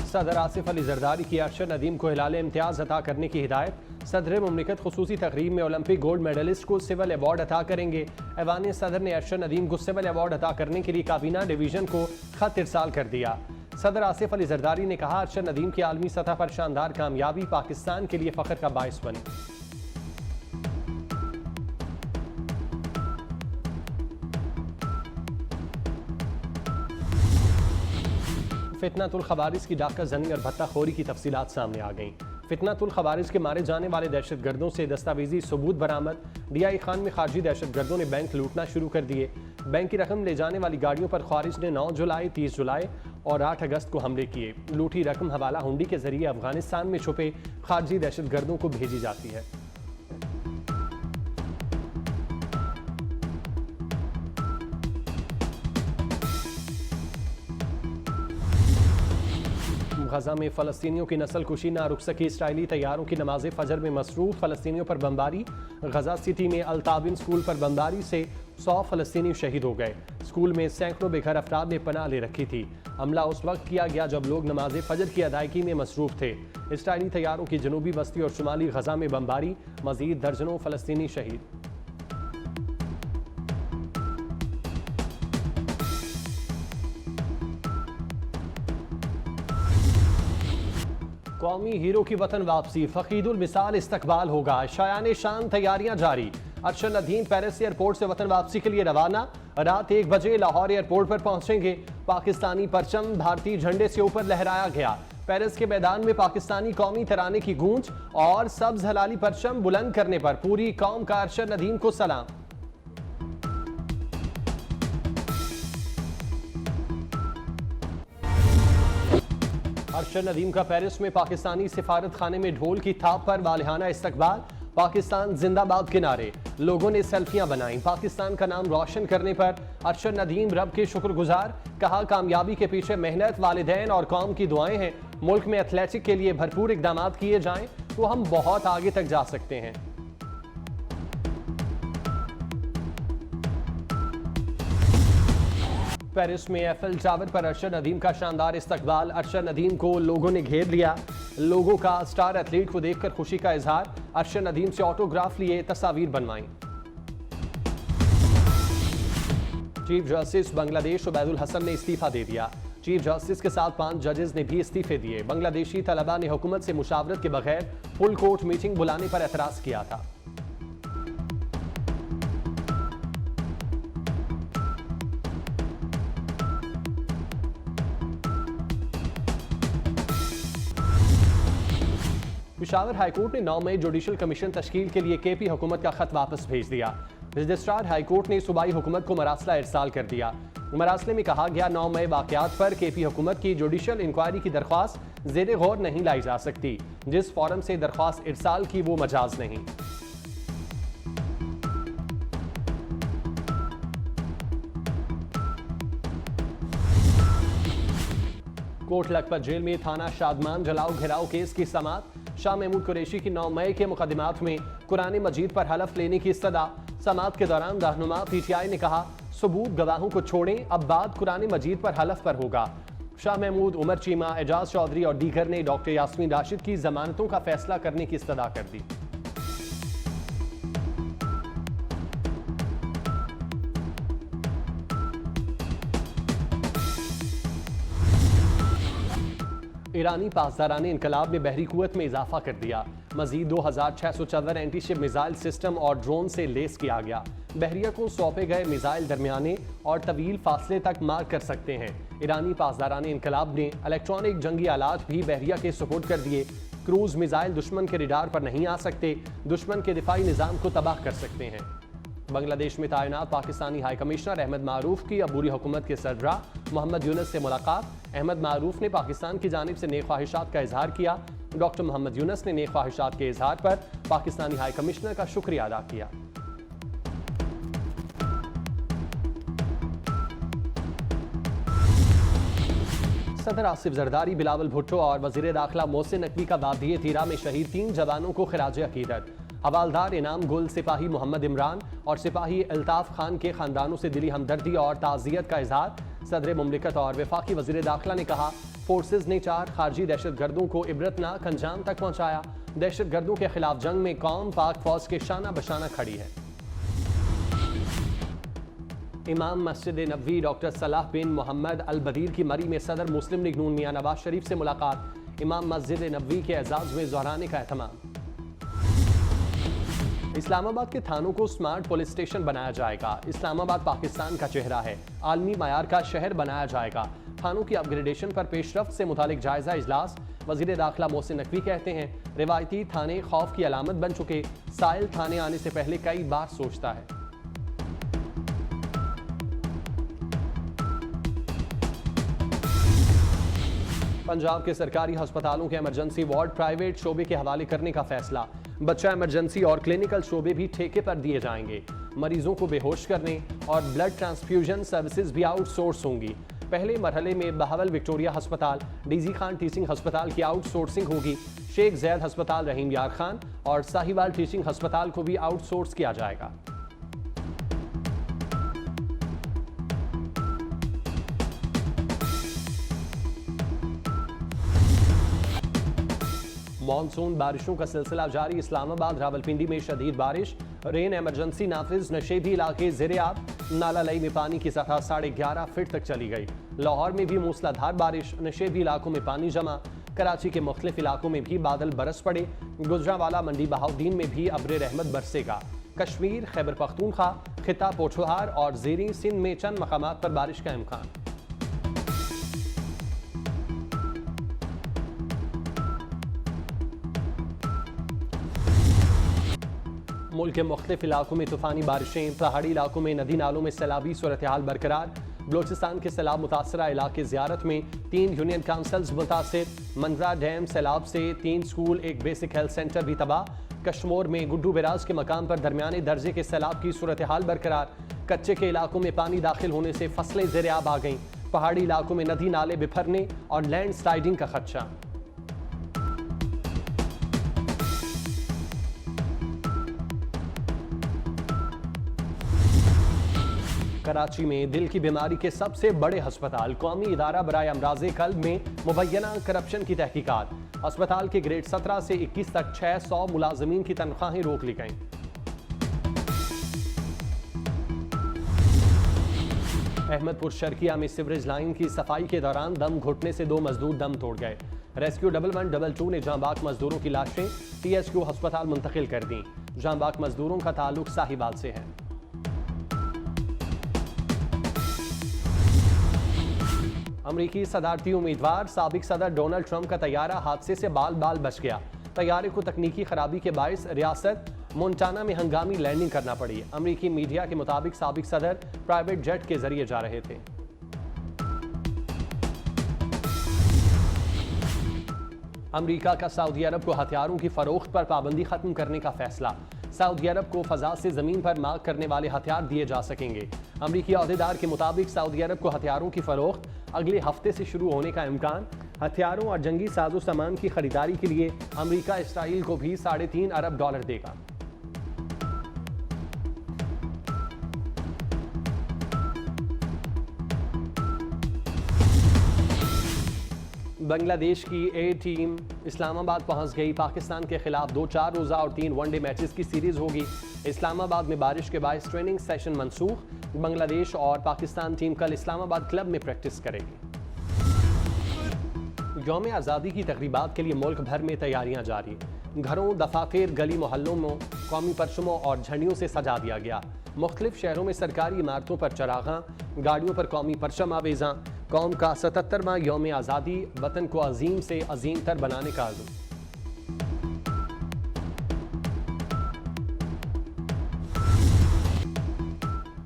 सदर आसिफ अली जरदारी की अरशद नदीम को हिलाल इम्तियाज अता करने की हिदायत। सदर मुमलिकत खुसूसी तकरीब में ओलंपिक गोल्ड मेडलिस्ट को सिविल अवार्ड अता करेंगे। ऐवान सदर ने अरशद नदीम को सिविल अवार्ड अता करने के लिए काबीना डिवीजन को खत इरसाल कर दिया। सदर आसिफ अली जरदारी ने कहा, अरशद नदीम की आलमी सतह पर शानदार कामयाबी पाकिस्तान के लिए फख्र का बायस बनी। फितनातुल खवारिज की डाका जनी और भत्ताखोरी की तफसीलात सामने आ गईं। फितनातुल खवारिज के मारे जाने वाले दहशतगर्दों से दस्तावेजी सबूत बरामद। DI खान में खारजी दहशतगर्दों ने बैंक लूटना शुरू कर दिए। बैंक की रकम ले जाने वाली गाड़ियों पर खवारिज ने 9 जुलाई, 30 जुलाई और 8 अगस्त को हमले किए। लूटी रकम हवाला हुंडी के जरिए अफगानिस्तान में छुपे खारजी दहशतगर्दों को भेजी जाती है। गजा में फ़लस्तीनियों की नस्ल कुशी ना रुक सकी। इसराइली तैयारों की नमाज फजर में मसरूफ। फ़लस्तीनियों पर बमबारी। गजा सिटी में अल-ताबिन स्कूल पर बमबारी से 100 फ़लस्तीनी शहीद हो गए। स्कूल में सैकड़ों बेघर अफराद ने पनाह ले रखी थी। हमला उस वक्त किया गया जब लोग नमाज फजर की अदायगी में मसरूफ थे। इसराइली तैयारों की जनूबी बस्ती और शुमाली गजा में बमबारी। मजीद दर्जनों फ़लस्तीनी शहीद। कौमी हीरो की वतन वापसी। फ़कीदुल मिसाल इस्तकबाल होगा। शायान शान तैयारियां जारी। अरशद नदीम पेरिस एयरपोर्ट से वतन वापसी के लिए रवाना। रात 1 बजे लाहौर एयरपोर्ट पर पहुंचेंगे। पाकिस्तानी परचम भारतीय झंडे से ऊपर लहराया गया। पेरिस के मैदान में पाकिस्तानी कौमी तराने की गूंज और सब्ज हलाली परचम बुलंद करने पर पूरी कौम का अरशद नदीम को सलाम। अरशद नदीम का पेरिस में पाकिस्तानी सिफारत खाने में ढोल की थाप पर वालिहाना इस्तकबाल। पाकिस्तान जिंदाबाद के नारे। लोगों ने सेल्फियां बनाई। पाकिस्तान का नाम रोशन करने पर अरशद नदीम रब के शुक्रगुजार। कहा, कामयाबी के पीछे मेहनत, वालिदैन और कौम की दुआएं हैं। मुल्क में एथलेटिक के लिए भरपूर इकदाम किए जाएं तो हम बहुत आगे तक जा सकते हैं। पेरिस में एफएल टावर पर अरशद नदीम का शानदार इस्तकबाल। अरशद नदीम को लोगों ने घेर लिया। लोगों का स्टार एथलीट को देखकर खुशी का इजहार। अरशद नदीम से ऑटोग्राफ लिए, तस्वीर बनवाई। चीफ जस्टिस बांग्लादेश उबैदुल हसन ने इस्तीफा दे दिया। चीफ जस्टिस के साथ 5 जजेस ने भी इस्तीफे दिए। बांग्लादेशी तलबा ने हुकूमत से मुशावरत के बगैर फुल कोर्ट मीटिंग बुलाने पर एतराज किया था। पेशावर हाईकोर्ट ने 9 मई जुडिशल कमीशन तश्कील के लिए KP हुकूमत का खत वापस भेज दिया। रजिस्ट्रार हाईकोर्ट ने सूबाई हुकूमत को मरासला इरसाल कर दिया। मरासले में कहा गया, 9 मई वाकयात पर KP हुकूमत की जुडिशल इंक्वायरी की दरख्वास्त ज़ेरे गौर नहीं लाई जा सकती। जिस फॉरम से दरख्वास्त इरसाल की वो मजाज नहीं। कोट लखपत जेल में थाना शादमान जलाओ घिराव केस की समाअत। शाह महमूद कुरैशी की 9 मई के मुकदमात में कुरान मजीद पर हलफ लेने की इस्तदा। समाअत के दौरान रहनुमा PTI ने कहा, सबूत गवाहों को छोड़ें, अब बात कुरान मजीद पर हलफ पर होगा। शाह महमूद, उमर चीमा, एजाज चौधरी और दीगर ने डॉक्टर यास्मीन राशिद की जमानतों का फैसला करने की इस्तदा कर दी। ईरानी पासदाराने इनकलाब ने बहरी कुव्वत में इजाफा कर दिया। मजीद 2604 एंटीशिप मिसाइल सिस्टम और ड्रोन से लेस किया गया। बहरिया को सौंपे गए मिसाइल दरमियाने और तवील फासले तक मार कर सकते हैं। ईरानी पासदाराने इनकलाब ने इलेक्ट्रॉनिक जंगी आलात भी बहरिया के सुपुर्द कर दिए। क्रूज मिसाइल दुश्मन के रडार पर नहीं आ सकते, दुश्मन के दिफाई निज़ाम को तबाह कर सकते हैं। बांग्लादेश में तैनात पाकिस्तानी हाई कमिश्नर अहमद मारूफ की अबूरी हुकूमत के सरबराह मोहम्मद यूनुस से मुलाकात। अहमद मारूफ ने पाकिस्तान की जानिब से नेक ख्वाहिशात का इजहार किया। डॉक्टर मोहम्मद यूनुस ने नेक ख्वाहिशात के इजहार पर पाकिस्तानी हाई कमिश्नर का शुक्रिया अदा किया। सदर आसिफ जरदारी, बिलावल भुट्टो और वजीर दाखिला मोहसिन नकवी का वादिये तीरा में शहीद 3 जवानों को खिराज अकीदत। हवालदार इनाम गुल, सिपाही मोहम्मद इमरान और सिपाही अल्ताफ खान के खानदानों से दिली हमदर्दी और ताज़ियत का इजहार। सदर मुमलिकत और वफाकी वज़ीर दाखिला ने कहा, फोर्सेज ने 4 खारजी दहशतगर्दों को इबरतनाक अंजाम तक पहुंचाया। दहशतगर्दों के खिलाफ जंग में कौम पाक फौज के शाना बशाना खड़ी है। इमाम मस्जिद नबवी डॉक्टर सलाह बिन मोहम्मद अल बदीर की मरी में सदर मुस्लिम लीग नून मियां नवाज शरीफ से मुलाकात। इमाम मस्जिद नबवी के एजाज में ज़हराने का एहतमाम। इस्लामाबाद के थानों को स्मार्ट पुलिस स्टेशन बनाया जाएगा। इस्लामाबाद पाकिस्तान का चेहरा है, आलमी मायार का शहर बनाया जाएगा। थानों की अपग्रेडेशन पर पेशरफ्त से मुतालिक जायजा इजलास। वजीर दाखिला मोहसिन नकवी कहते हैं, रिवायती थाने खौफ की अलामत बन चुके। साइल थाने आने से पहले कई बार सोचता है। पंजाब के सरकारी अस्पतालों के इमरजेंसी वार्ड प्राइवेट शोबे के हवाले करने का फैसला। बच्चा इमरजेंसी और क्लिनिकल शोबे भी ठेके पर दिए जाएंगे। मरीजों को बेहोश करने और ब्लड ट्रांसफ्यूजन सर्विसेज भी आउटसोर्स होंगी। पहले मरहले में बहावल विक्टोरिया अस्पताल, डीजी खान टीचिंग अस्पताल की आउटसोर्सिंग होगी। शेख जैद अस्पताल, रहीम यार खान और साहिवाल टीचिंग अस्पताल को भी आउटसोर्स किया जाएगा। मॉनसून बारिशों का सिलसिला जारी। इस्लामाबाद रावलपिंडी में शदीद बारिश। रेन इमरजेंसी नाफिज। नशेबी इलाके ज़ेरे-आब। नाला लई में पानी की सतह 11.5 फीट तक चली गई। लाहौर में भी मूसलाधार बारिश। नशेबी इलाकों में पानी जमा। कराची के मुख्तलिफ इलाकों में भी बादल बरस पड़े। गुजरांवाला मंडी बहाउद्दीन में भी अब्र रहमत बरसेगा। कश्मीर, खैबर पख्तूनख्वा, खिता पोठोहार और ज़ेरी सिंध में चंद मकामात पर बारिश का इम्कान। मुल्क के मुख्तलिफ इलाकों में तूफानी बारिशें। पहाड़ी इलाकों में नदी नालों में सैलाबी सूरत हाल बरकरार। बलोचिस्तान के सैलाब मुतासरा इलाके ज़ियारत में 3 यूनियन काउंसिल्स मुतासिर। मंजरा डैम सैलाब से 3 स्कूल, 1 बेसिक हेल्थ सेंटर भी तबाह। कश्मोर में गुड्डू बिराज के मकाम पर दरमियाने दर्जे के सैलाब की सूरत हाल बरकरार। कच्चे के इलाकों में पानी दाखिल होने से फसलें ज़ेरे-आब आ गईं। पहाड़ी इलाकों में नदी नाले बिफरने और लैंड स्लाइडिंग का खदशा। कराची में दिल की बीमारी के सबसे बड़े अस्पताल कौमी इदारा बराए अमराज़े कल्ब में मुबैना करप्शन की तहकीकात। अस्पताल के ग्रेड 17 से 21 तक 600 मुलाजमीन की तनख्वाहें रोक ली गईं। अहमदपुर शर्किया में सीवरेज लाइन की सफाई के दौरान दम घुटने से 2 मजदूर दम तोड़ गए। रेस्क्यू 1112 ने जांबाग मजदूरों की लाशें THQ अस्पताल मुंतकिल कर दी। जांबाग मजदूरों का ताल्लुक साहिवाल से है। अमरीकी सदारती उम्मीदवार साबिक सदर डोनाल्ड ट्रंप का तैयारा हादसे से बाल बाल बच गया। तैयारे को तकनीकी खराबी के बायस रियासत मोन्टाना में हंगामी लैंडिंग करना पड़ी। अमरीकी मीडिया के मुताबिक साबिक सदर प्राइवेट जेट के जरिए जा रहे थे। अमरीका का सऊदी अरब को हथियारों की फरोख्त पर पाबंदी खत्म करने का फैसला। सऊदी अरब को फजा से जमीन पर मार करने वाले हथियार दिए जा सकेंगे। अमरीकी अहदेदार के मुताबिक सऊदी अरब को हथियारों की फरोख्त अगले हफ्ते से शुरू होने का इम्कान। हथियारों और जंगी साजो सामान की खरीदारी के लिए अमरीका इसराइल को भी $3.5 अरब देगा। बांग्लादेश की ए टीम इस्लामाबाद पहुंच गई। पाकिस्तान के खिलाफ 2 4 रोज़ा और 3 वनडे मैचेस की सीरीज होगी। इस्लामाबाद में बारिश के बायस ट्रेनिंग सेशन मनसूख। बांग्लादेश और पाकिस्तान टीम कल इस्लामाबाद क्लब में प्रैक्टिस करेगी। यौम आज़ादी की तकरीबात के लिए मुल्क भर में तैयारियां जारी। घरों, दफातर, गली मोहल्लों में कौमी परचमों और झंडियों से सजा दिया गया। मुख्तलिफ शहरों में सरकारी इमारतों पर चरागां, गाड़ियों पर कौमी परचम आवेज़ां। कौम का 77वां यौम आज़ादी, वतन को अजीम से अजीम तर बनाने का अज़्म।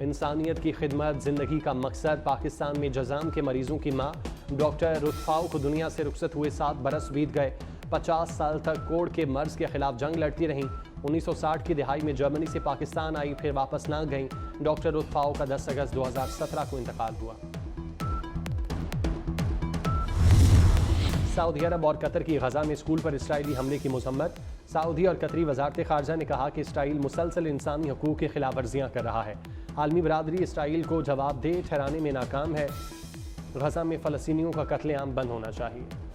इंसानियत की खिदमत ज़िंदगी का मकसद। पाकिस्तान में जज़ाम के मरीजों की माँ डॉक्टर रुतफ़ाओ को दुनिया से रुखसत हुए 7 बरस बीत गए। 50 साल तक कोढ़ के मर्ज के खिलाफ जंग लड़ती रहीं। 1960 की दिहाई में जर्मनी से पाकिस्तान आई, फिर वापस ना गईं। डॉक्टर रुतफ़ाओ का 10 अगस्त 2017 को इंतकाल हुआ। सऊदी अरब और कतर की गजा में स्कूल पर इसराइली हमले की मजम्मत। सऊदी और कतरी वजारत खारजा ने कहा कि इसराइल मुसलसल इंसानी हकूक़ की खिलाफ वर्जियाँ कर रहा है। आलमी बरादरी इसराइल को जवाबदेह ठहराने में नाकाम है। गजा में फ़लस्तीनियों का कत्लेआम बंद होना चाहिए।